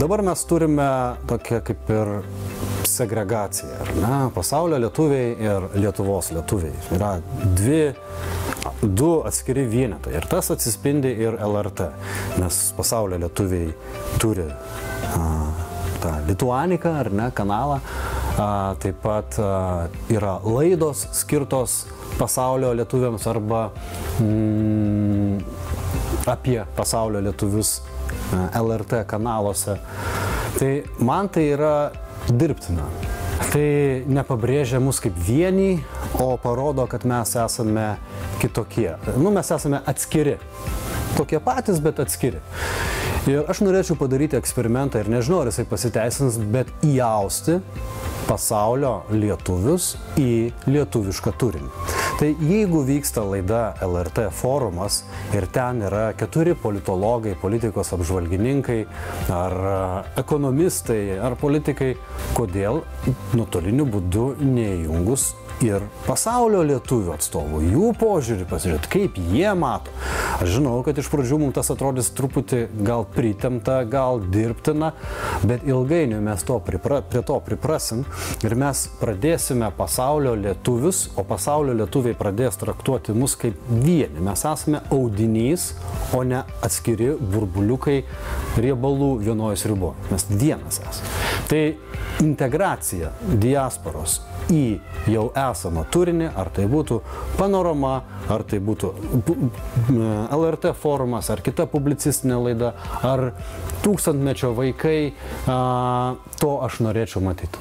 Dabar mes turime tokią kaip ir segregaciją, ar ne? Pasaulio lietuviai ir Lietuvos lietuviai. Yra du atskiri vienetai ir tas atsispindi ir LRT, nes pasaulio lietuviai turi tą Lituaniką, ar ne, kanalą, taip pat yra laidos skirtos pasaulio lietuviams arba apie pasaulio lietuvius LRT kanaluose. Tai man tai yra dirbtina. Tai nepabrėžia mus kaip vienį, o parodo, kad mes esame kitokie. Mes esame atskiri. Tokie patys, bet atskiri. Ir aš norėčiau padaryti eksperimentą ir nežinau, ar jisai pasiteisins, bet įausti pasaulio lietuvius į lietuvišką turinį. Tai jeigu vyksta laida LRT forumas ir ten yra 4 politologai, politikos apžvalgininkai ar ekonomistai ar politikai, kodėl nuotoliniu būdu neįjungus ir pasaulio lietuvių atstovų, jų požiūrį pasižiūrėti, kaip jie mato. Aš žinau, kad iš pradžių mums tas atrodys truputį gal pritempta, gal dirbtina, bet ilgainiui mes prie to priprasim ir mes pradėsime pasaulio lietuvius, o pasaulio lietuviai pradės traktuoti mus kaip vieni. Mes esame audinys, o ne atskiri burbuliukai riebalų vienoje sriuboje. Mes vienas esame. Tai integracija diasporos į jau esamą turinį, ar tai būtų panorama, ar tai būtų LRT forumas, ar kita publicistinė laida, ar tūkstantmečio vaikai, to aš norėčiau matyti.